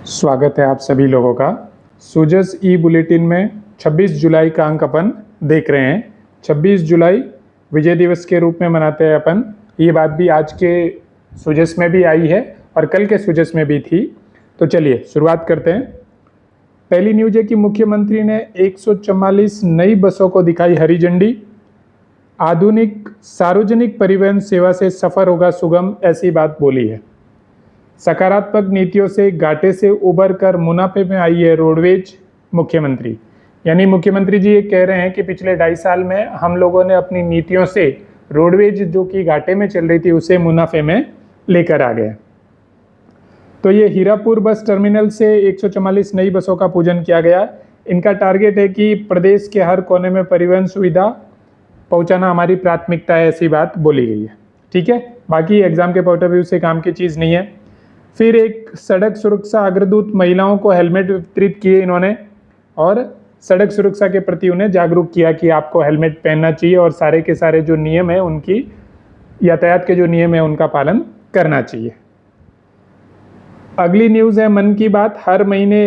स्वागत है आप सभी लोगों का सूजस ई बुलेटिन में 26 जुलाई का अंक अपन देख रहे हैं। 26 जुलाई विजय दिवस के रूप में मनाते हैं अपन। ये बात भी आज के सूजस में भी आई है और कल के सूजस में भी थी। तो चलिए शुरुआत करते हैं। पहली न्यूज है कि मुख्यमंत्री ने 144 नई बसों को दिखाई हरी झंडी। आधुनिक सार्वजनिक परिवहन सेवा से सफर होगा सुगम, ऐसी बात बोली है। सकारात्मक नीतियों से घाटे से उबर कर मुनाफे में आई है रोडवेज। मुख्यमंत्री यानी मुख्यमंत्री जी ये कह रहे हैं कि पिछले 2.5 साल में हम लोगों ने अपनी नीतियों से रोडवेज जो कि घाटे में चल रही थी उसे मुनाफे में लेकर आ गए। तो ये हीरापुर बस टर्मिनल से 144 नई बसों का पूजन किया गया। इनका टारगेट है कि प्रदेश के हर कोने में परिवहन सुविधा पहुंचाना हमारी प्राथमिकता है, ऐसी बात बोली गई है। ठीक है, बाकी एग्जाम के पॉइंट ऑफ व्यू से काम की चीज़ नहीं है। फिर एक सड़क सुरक्षा अग्रदूत महिलाओं को हेलमेट वितरित किए इन्होंने और सड़क सुरक्षा के प्रति उन्हें जागरूक किया कि आपको हेलमेट पहनना चाहिए और सारे के सारे जो नियम है उनकी यातायात के जो नियम है उनका पालन करना चाहिए। अगली न्यूज़ है मन की बात। हर महीने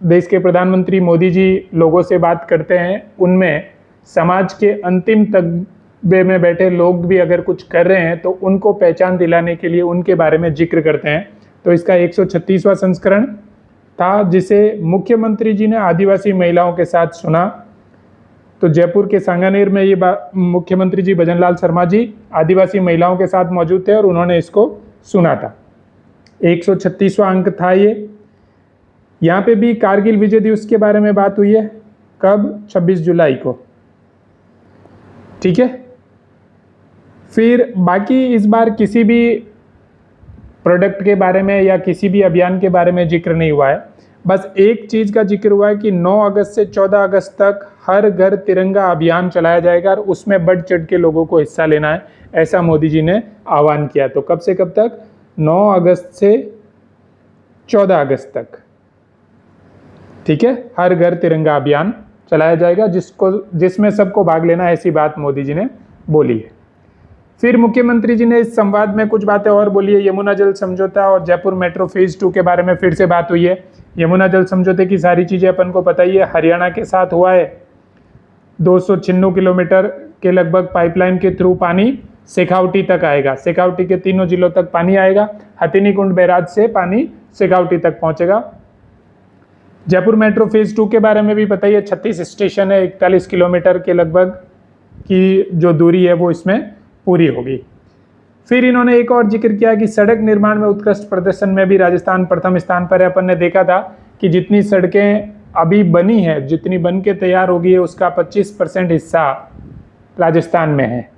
देश के प्रधानमंत्री मोदी जी लोगों से बात करते हैं। उनमें समाज के अंतिम तबके में बैठे लोग भी अगर कुछ कर रहे हैं तो उनको पहचान दिलाने के लिए उनके बारे में जिक्र करते हैं। तो इसका 136वां संस्करण था जिसे मुख्यमंत्री जी ने आदिवासी महिलाओं के साथ सुना। तो जयपुर के सांगानेर में ये मुख्यमंत्री जी भजनलाल शर्मा जी आदिवासी महिलाओं के साथ मौजूद थे और उन्होंने इसको सुना था। 136वां अंक था ये। यहाँ पे भी कारगिल विजय दिवस के बारे में बात हुई है। कब? 26 जुलाई को। ठीक है, फिर बाकी इस बार किसी भी प्रोडक्ट के बारे में या किसी भी अभियान के बारे में जिक्र नहीं हुआ है। बस एक चीज़ का जिक्र हुआ है कि 9 अगस्त से 14 अगस्त तक हर घर तिरंगा अभियान चलाया जाएगा और उसमें बढ़ चढ़ के लोगों को हिस्सा लेना है, ऐसा मोदी जी ने आह्वान किया। तो कब से कब तक? 9 अगस्त से 14 अगस्त तक। ठीक है, हर घर तिरंगा अभियान चलाया जाएगा जिसमें सबको भाग लेना है, ऐसी बात मोदी जी ने बोली है। फिर मुख्यमंत्री जी ने इस संवाद में कुछ बातें और बोली है। यमुना जल समझौता और जयपुर मेट्रो फेज 2 के बारे में फिर से बात हुई है। यमुना जल समझौते की सारी चीज़ें अपन को पता ही है। हरियाणा के साथ हुआ है। 296 किलोमीटर के लगभग पाइपलाइन के थ्रू पानी शेखावटी तक आएगा। शेखावटी के 3 जिलों तक पानी आएगा। हथिनीकुंड बैराज से पानी शेखावटी तक पहुंचेगा। जयपुर मेट्रो फेज 2 के बारे में भी पता ही है। 36 स्टेशन है, 41 किलोमीटर के लगभग की जो दूरी है वो इसमें पूरी होगी। फिर इन्होंने एक और जिक्र किया कि सड़क निर्माण में उत्कृष्ट प्रदर्शन में भी राजस्थान प्रथम स्थान पर है। अपन ने देखा था कि जितनी सड़कें अभी बनी है, जितनी बन के तैयार होगी है, उसका 25% हिस्सा राजस्थान में है।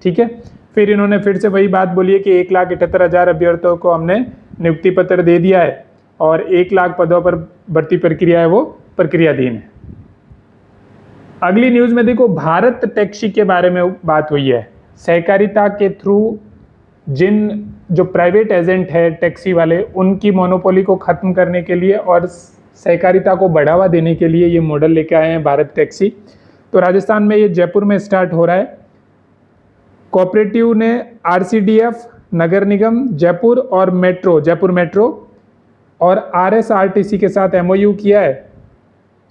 ठीक है, फिर इन्होंने फिर से वही बात बोली है कि 1,78,000 अभ्यर्थियों को हमने नियुक्ति पत्र दे दिया है और 1 लाख पदों पर भर्ती प्रक्रिया है वो प्रक्रियाधीन है। अगली न्यूज़ में देखो, भारत टैक्सी के बारे में बात हुई है। सहकारिता के थ्रू जिन जो प्राइवेट एजेंट है टैक्सी वाले, उनकी मोनोपोली को ख़त्म करने के लिए और सहकारिता को बढ़ावा देने के लिए ये मॉडल लेके आए हैं भारत टैक्सी। तो राजस्थान में ये जयपुर में स्टार्ट हो रहा है। कोऑपरेटिव ने RCDF, नगर निगम जयपुर और जयपुर मेट्रो और RSRTC के साथ MOU किया है।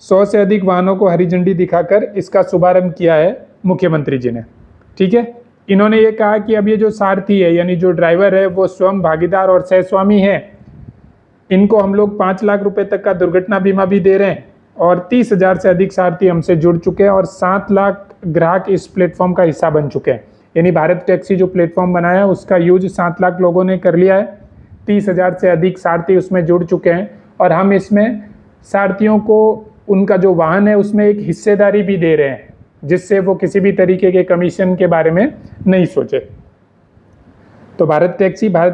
100 से अधिक वाहनों को हरी झंडी दिखाकर इसका शुभारंभ किया है मुख्यमंत्री जी ने। ठीक है, इन्होंने ये कहा कि अब ये जो सारथी है यानी जो ड्राइवर है वो स्वयं भागीदार और सहस्वामी है। इनको हम लोग 5 लाख रुपए तक का दुर्घटना बीमा भी दे रहे हैं और 30,000 से अधिक सारथी हमसे जुड़ चुके हैं और 7 लाख ग्राहक इस प्लेटफॉर्म का हिस्सा बन चुके हैं। यानी भारत टैक्सी जो प्लेटफॉर्म बनाया है उसका यूज 7 लाख लोगों ने कर लिया है। 30,000 से अधिक सारथी उसमें जुड़ चुके हैं और हम इसमें सारथियों को उनका जो वाहन है उसमें एक हिस्सेदारी भी दे रहे हैं जिससे वो किसी भी तरीके के कमीशन के बारे में नहीं सोचे। तो भारत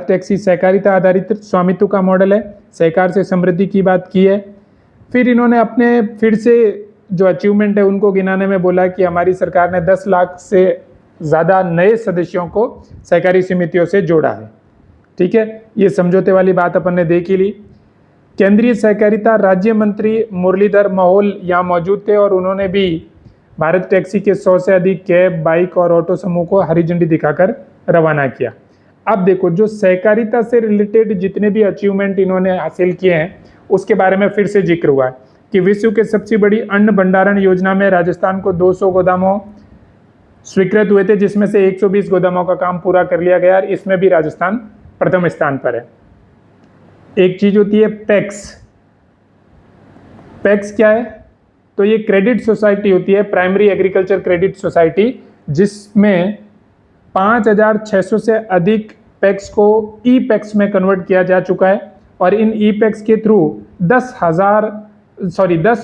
टैक्सी सहकारिता आधारित स्वामित्व का मॉडल है। सहकार से समृद्धि की बात की है। फिर इन्होंने अपने फिर से जो अचीवमेंट है उनको गिनाने में बोला कि हमारी सरकार ने 10 लाख से ज़्यादा नए सदस्यों को सहकारी समितियों से जोड़ा है। ठीक है, ये समझौते वाली बात अपन ने देख ही ली। केंद्रीय सहकारिता राज्य मंत्री मुरलीधर मोहोल यहाँ मौजूद थे और उन्होंने भी भारत टैक्सी के 100 से अधिक कैब, बाइक और ऑटो समूह को हरी झंडी दिखाकर रवाना किया। अब देखो, जो सहकारिता से रिलेटेड जितने भी अचीवमेंट इन्होंने हासिल किए हैं उसके बारे में फिर से जिक्र हुआ है कि विश्व के सबसे बड़ी अन्न भंडारण योजना में राजस्थान को 200 गोदामों स्वीकृत हुए थे, जिसमें से 120 गोदामों का काम पूरा कर लिया गया और इसमें भी राजस्थान प्रथम स्थान पर है। एक चीज होती है पैक्स। पैक्स क्या है? तो ये क्रेडिट सोसाइटी होती है, प्राइमरी एग्रीकल्चर क्रेडिट सोसाइटी, जिसमें 5,600 से अधिक पैक्स को ई पैक्स में कन्वर्ट किया जा चुका है और इन ई पैक्स के थ्रू 10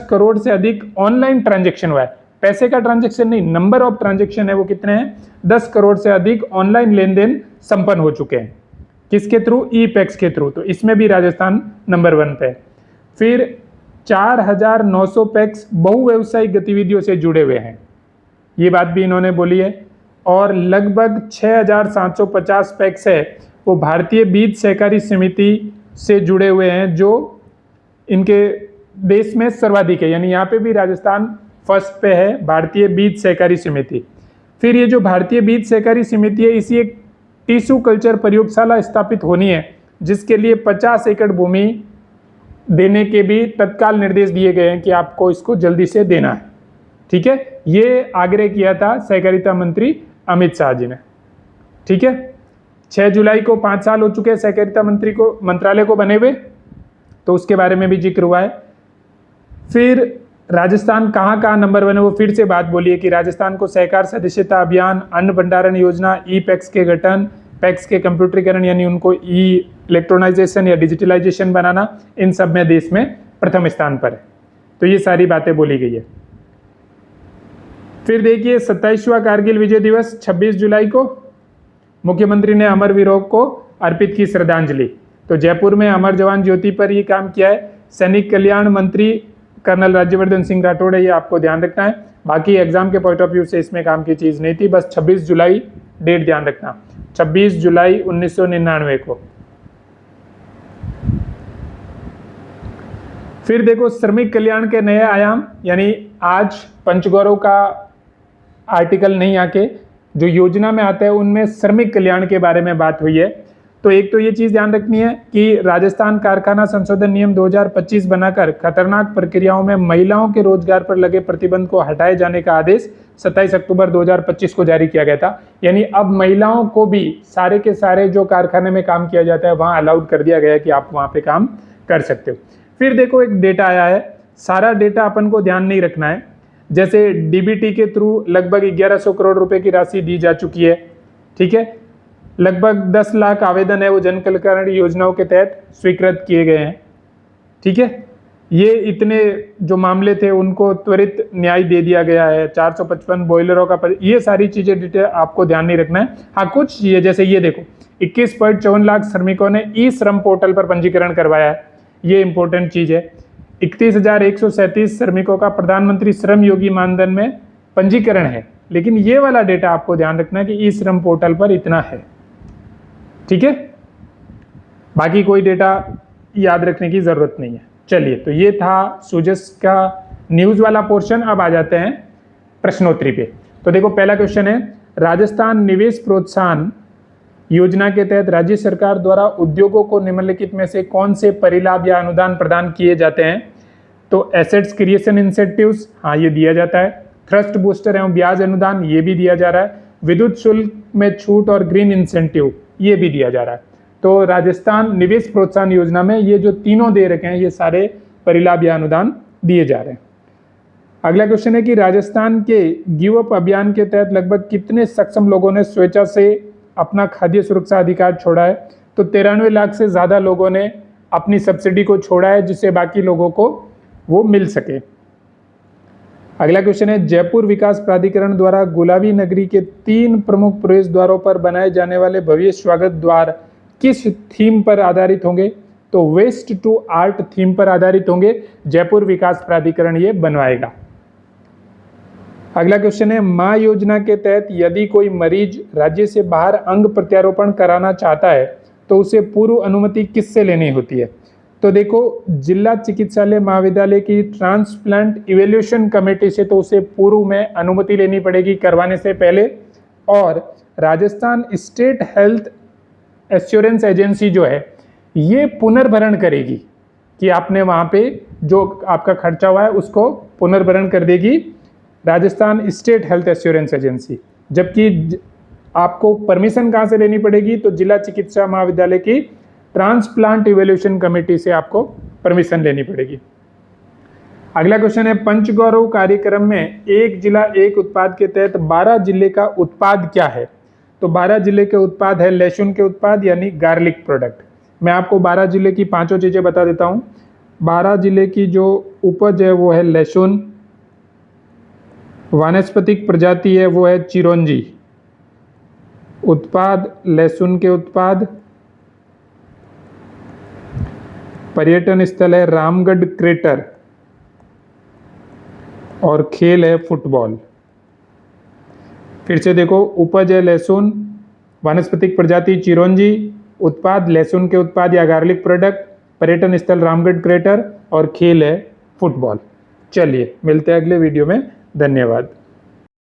करोड़ से अधिक ऑनलाइन ट्रांजैक्शन हुआ है। पैसे का ट्रांजैक्शन नहीं, नंबर ऑफ ट्रांजैक्शन है वो कितने हैं? 10 करोड़ से अधिक ऑनलाइन लेन देन संपन्न हो चुके हैं। किसके थ्रू? ई पैक्स के थ्रू। तो इसमें भी राजस्थान नंबर 1 पे। फिर 4,900 पैक्स बहुव्यवसायिक गतिविधियों से जुड़े हुए हैं, ये बात भी इन्होंने बोली है। और लगभग 6,750 पैक्स है वो भारतीय बीज सहकारी समिति से जुड़े हुए हैं, जो इनके देश में सर्वाधिक है, यानी यहाँ पे भी राजस्थान फर्स्ट पे है, भारतीय बीज सहकारी समिति। फिर ये जो भारतीय बीज सहकारी समिति है, इसी एक टिश्यू कल्चर प्रयोगशाला स्थापित होनी है, जिसके लिए 50 एकड़ भूमि देने के भी तत्काल निर्देश दिए गए हैं कि आपको इसको जल्दी से देना है। ठीक है, ये आग्रह किया था सहकारिता मंत्री अमित शाह जी ने। ठीक है, 6 जुलाई को 5 साल हो चुके हैं सहकारिता मंत्रालय को बने हुए, तो उसके बारे में भी जिक्र हुआ है। फिर राजस्थान कहाँ कहाँ नंबर 1 है, वो फिर से बात बोली है कि राजस्थान को सहकार सदस्यता अभियान, अन्न भंडारण योजना, ई पैक्स के गठन, पैक्स के कंप्यूटरीकरण यानी उनको ई इलेक्ट्रोनाइजेशन या डिजिटलाइजेशन बनाना, इन सब में देश में प्रथम स्थान पर है। तो ये सारी बातें बोली गई है। फिर देखिए 27वां कारगिल विजय दिवस 26 जुलाई को मुख्यमंत्री ने अमर वीरों को अर्पित की श्रद्धांजलि। तो जयपुर में अमर जवान ज्योति पर ये काम किया है सैनिक कल्याण मंत्री कर्नल राज्यवर्धन सिंह राठौड़ है, ये आपको ध्यान रखना है। बाकी एग्जाम के पॉइंट ऑफ व्यू से इसमें काम की चीज नहीं थी, बस 26 जुलाई डेट ध्यान रखना, 26 जुलाई 1999 को। फिर देखो श्रमिक कल्याण के नए आयाम, यानी आज पंचगौरव का आर्टिकल नहीं आके जो योजना में आता है उनमें श्रमिक कल्याण के बारे में बात हुई है। तो एक तो ये चीज ध्यान रखनी है कि राजस्थान कारखाना संशोधन नियम 2025 बनाकर खतरनाक प्रक्रियाओं में महिलाओं के रोजगार पर लगे प्रतिबंध को हटाए जाने का आदेश 27 अक्टूबर 2025 को जारी किया गया था। यानी अब महिलाओं को भी सारे के सारे जो कारखाने में काम किया जाता है वहां अलाउड कर दिया गया है कि आप वहां पे काम कर सकते हो। फिर देखो एक डेटा आया है, सारा डेटा अपन को ध्यान नहीं रखना है। जैसे डीबीटी के थ्रू लगभग 1100 करोड़ रुपए की राशि दी जा चुकी है। ठीक है, लगभग 10 लाख आवेदन है वो जन कल्याण योजनाओं के तहत स्वीकृत किए गए हैं। ठीक है, ये इतने जो मामले थे उनको त्वरित न्याय दे दिया गया है। 455 बॉयलरों का ये सारी चीजें डिटेल आपको ध्यान नहीं रखना है। हाँ, कुछ चीजें जैसे ये देखो 21.54 लाख श्रमिकों ने ई श्रम पोर्टल पर पंजीकरण करवाया है, ये इंपॉर्टेंट चीज है। 31,137 श्रमिकों का प्रधानमंत्री श्रम योगी मानधन में पंजीकरण है, लेकिन ये वाला डेटा आपको ध्यान रखना है कि ई श्रम पोर्टल पर इतना है। ठीक है, बाकी कोई डेटा याद रखने की जरूरत नहीं है। चलिए, तो ये था सुजस का न्यूज वाला पोर्शन। अब आ जाते हैं प्रश्नोत्तरी पे। तो देखो पहला क्वेश्चन है, राजस्थान निवेश प्रोत्साहन योजना के तहत राज्य सरकार द्वारा उद्योगों को निम्नलिखित में से कौन से परिलाभ या अनुदान प्रदान किए जाते हैं? तो एसेट्स क्रिएशन इंसेंटिव्स, हाँ ये दिया जाता है। थ्रस्ट बूस्टर एवं ब्याज अनुदान, ये भी दिया जा रहा है। विद्युत शुल्क में छूट और ग्रीन इंसेंटिव, ये भी दिया जा रहा है। तो राजस्थान निवेश प्रोत्साहन योजना में ये जो तीनों दे रखे हैं, ये सारे परिलाभ या अनुदान दिए जा रहे हैं। अगला क्वेश्चन है कि राजस्थान के गिव अप अभियान के तहत लगभग कितने सक्षम लोगों ने स्वेच्छा से अपना खाद्य सुरक्षा अधिकार छोड़ा है? तो 93 लाख से ज्यादा लोगों ने अपनी सब्सिडी को छोड़ा है, जिससे बाकी लोगों को वो मिल सके। अगला क्वेश्चन है, जयपुर विकास प्राधिकरण द्वारा गुलाबी नगरी के 3 प्रमुख प्रवेश द्वारों पर बनाए जाने वाले भव्य स्वागत द्वार किस थीम पर आधारित होंगे? तो वेस्ट टू आर्ट थीम पर आधारित होंगे। जयपुर विकास प्राधिकरण ये बनवाएगा। अगला क्वेश्चन है, मां योजना के तहत यदि कोई मरीज राज्य से बाहर अंग प्रत्यारोपण कराना चाहता है तो उसे पूर्व अनुमति किससे लेनी होती है? तो देखो जिला चिकित्सालय महाविद्यालय की ट्रांसप्लांट इवेल्यूशन कमेटी से तो उसे पूर्व में अनुमति लेनी पड़ेगी करवाने से पहले। और Rajasthan state health assurance agency जो है ये पुनर्भरण करेगी, कि आपने वहाँ पे जो आपका खर्चा हुआ है उसको पुनर्भरण कर देगी Rajasthan state health assurance agency. जबकि आपको परमिशन कहाँ से लेनी पड़ेगी, तो जिला चिकित्सा महाविद्यालय की ट्रांसप्लांट इवैल्यूएशन कमेटी से आपको परमिशन लेनी पड़ेगी। अगला क्वेश्चन है, पंचगौरव कार्यक्रम में एक जिला एक उत्पाद के तहत 12 जिले का उत्पाद क्या है? तो 12 जिले के उत्पाद है लहसुन के उत्पाद यानी गार्लिक प्रोडक्ट। मैं आपको 12 जिले की पांचों चीजें बता देता हूं। 12 जिले की जो उपज है वो है लहसुन, वानस्पतिक प्रजाति है वो है चिरौंजी, उत्पाद लहसुन के उत्पाद, पर्यटन स्थल है रामगढ़ क्रेटर और खेल है फुटबॉल। फिर से देखो, उपज है लहसुन, वानस्पतिक प्रजाति चिरौंजी, उत्पाद लहसुन के उत्पाद या गार्लिक प्रोडक्ट, पर्यटन स्थल रामगढ़ क्रेटर और खेल है फुटबॉल। चलिए मिलते हैं अगले वीडियो में, धन्यवाद।